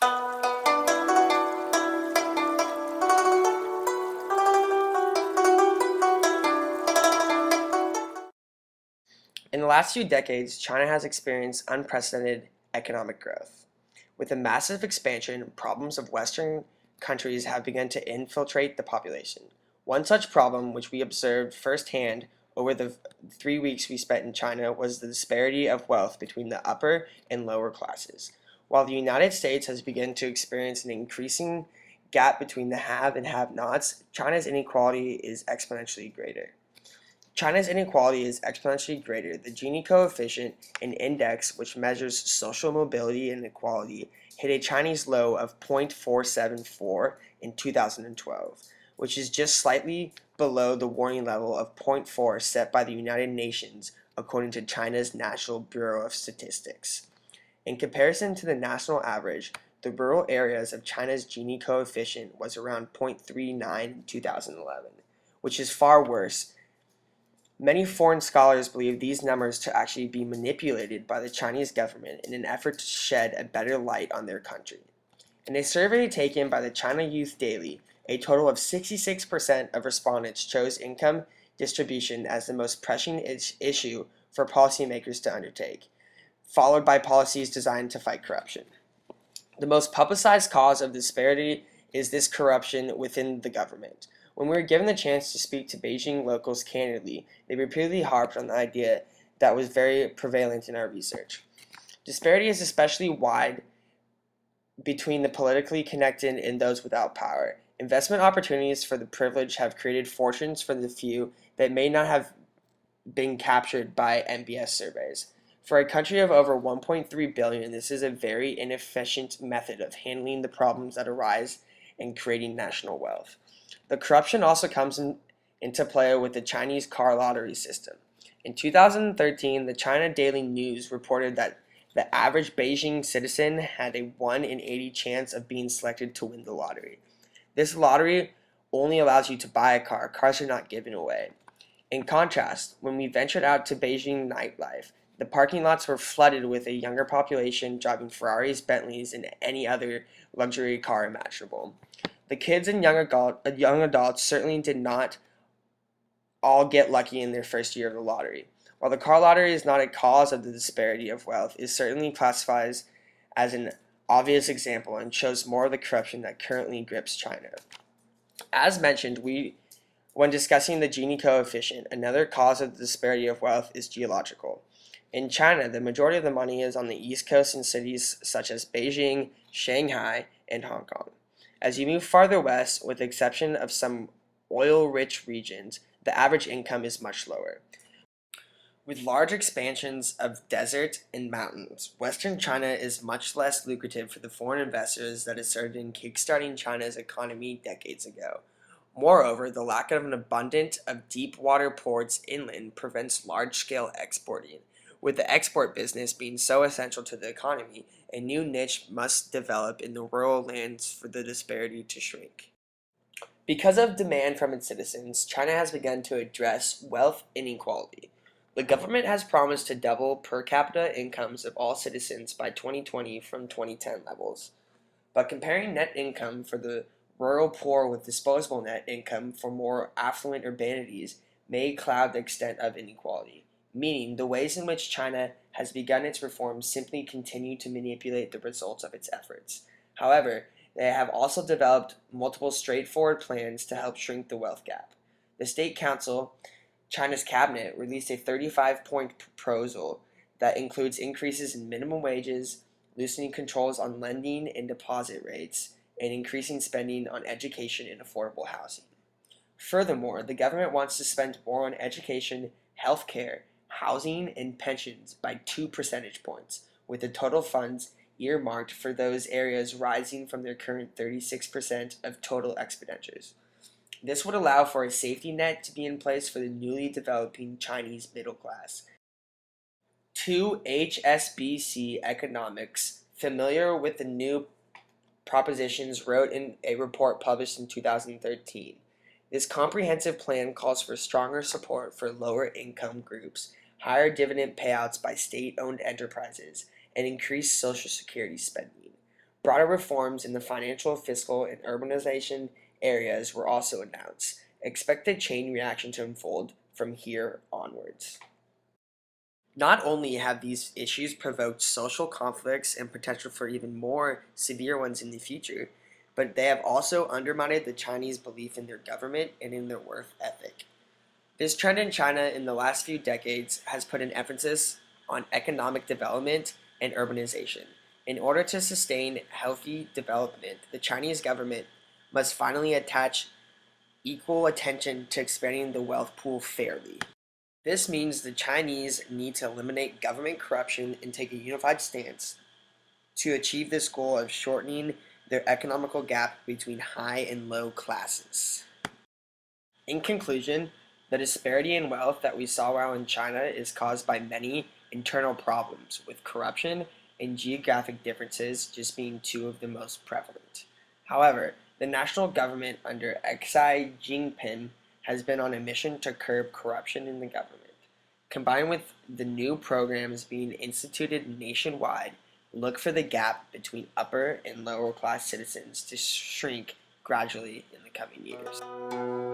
In the last few decades, China has experienced unprecedented economic growth. With the massive expansion, problems of Western countries have begun to infiltrate the population. One such problem, which we observed firsthand over the 3 weeks we spent in China, was the disparity of wealth between the upper and lower classes. While the United States has begun to experience an increasing gap between the have and have-nots, China's inequality is exponentially greater. China's inequality is exponentially greater. The Gini coefficient, an index which measures social mobility and equality, hit a Chinese low of 0.474 in 2012, which is just slightly below the warning level of zero point 0.4 set by the United Nations, according to China's National Bureau of Statistics. In comparison to the national average, the rural areas of China's Gini coefficient was around 0.39 in 2011, which is far worse. Many foreign scholars believe these numbers to actually be manipulated by the Chinese government in an effort to shed a better light on their country. In a survey taken by the China Youth Daily, a total of 66% of respondents chose income distribution as the most pressing issue for policymakers to undertake, followed by policies designed to fight corruption. The most publicized cause of disparity is this corruption within the government. When we were given the chance to speak to Beijing locals candidly, they repeatedly harped on the idea that was very prevalent in our research. Disparity is especially wide between the politically connected and those without power. Investment opportunities for the privileged have created fortunes for the few that may not have been captured by MBS surveys. For a country of over 1.3 billion, this is a very inefficient method of handling the problems that arise and creating national wealth. The corruption also comes into play with the Chinese car lottery system. In 2013, the China Daily News reported that the average Beijing citizen had a 1 in 80 chance of being selected to win the lottery. This lottery only allows you to buy a car. Cars are not given away. In contrast, when we ventured out to Beijing nightlife, the parking lots were flooded with a younger population driving Ferraris, Bentleys, and any other luxury car imaginable. The kids and young adults certainly did not all get lucky in their first year of the lottery. While the car lottery is not a cause of the disparity of wealth, it certainly classifies as an obvious example and shows more of the corruption that currently grips China. As mentioned, when discussing the Gini coefficient, another cause of the disparity of wealth is geological. In China, the majority of the money is on the East Coast in cities such as Beijing, Shanghai, and Hong Kong. As you move farther west, with the exception of some oil-rich regions, the average income is much lower. With large expansions of desert and mountains, Western China is much less lucrative for the foreign investors that assisted in kickstarting China's economy decades ago. Moreover, the lack of an abundance of deep water ports inland prevents large-scale exporting. With the export business being so essential to the economy, a new niche must develop in the rural lands for the disparity to shrink. Because of demand from its citizens, China has begun to address wealth inequality. The government has promised to double per capita incomes of all citizens by 2020 from 2010 levels. But comparing net income for the rural poor with disposable net income for more affluent urbanities may cloud the extent of inequality, meaning the ways in which China has begun its reforms simply continue to manipulate the results of its efforts. However, they have also developed multiple straightforward plans to help shrink the wealth gap. The State Council, China's cabinet, released a 35-point proposal that includes increases in minimum wages, loosening controls on lending and deposit rates, and increasing spending on education and affordable housing. Furthermore, the government wants to spend more on education, healthcare, housing, and pensions by 2 percentage points, with the total funds earmarked for those areas rising from their current 36% of total expenditures. This would allow for a safety net to be in place for the newly developing Chinese middle class. 2 HSBC economics familiar with the new propositions wrote in a report published in 2013. This comprehensive plan calls for stronger support for lower income groups, higher dividend payouts by state-owned enterprises, and increased Social Security spending. Broader reforms in the financial, fiscal, and urbanization areas were also announced. Expect the chain reaction to unfold from here onwards. Not only have these issues provoked social conflicts and potential for even more severe ones in the future, but they have also undermined the Chinese belief in their government and in their work ethic. This trend in China in the last few decades has put an emphasis on economic development and urbanization. In order to sustain healthy development, the Chinese government must finally attach equal attention to expanding the wealth pool fairly. This means the Chinese need to eliminate government corruption and take a unified stance to achieve this goal of shortening their economical gap between high and low classes. In conclusion, the disparity in wealth that we saw around China is caused by many internal problems, with corruption and geographic differences just being two of the most prevalent. However, the national government under Xi Jinping has been on a mission to curb corruption in the government. Combined with the new programs being instituted nationwide, look for the gap between upper and lower class citizens to shrink gradually in the coming years.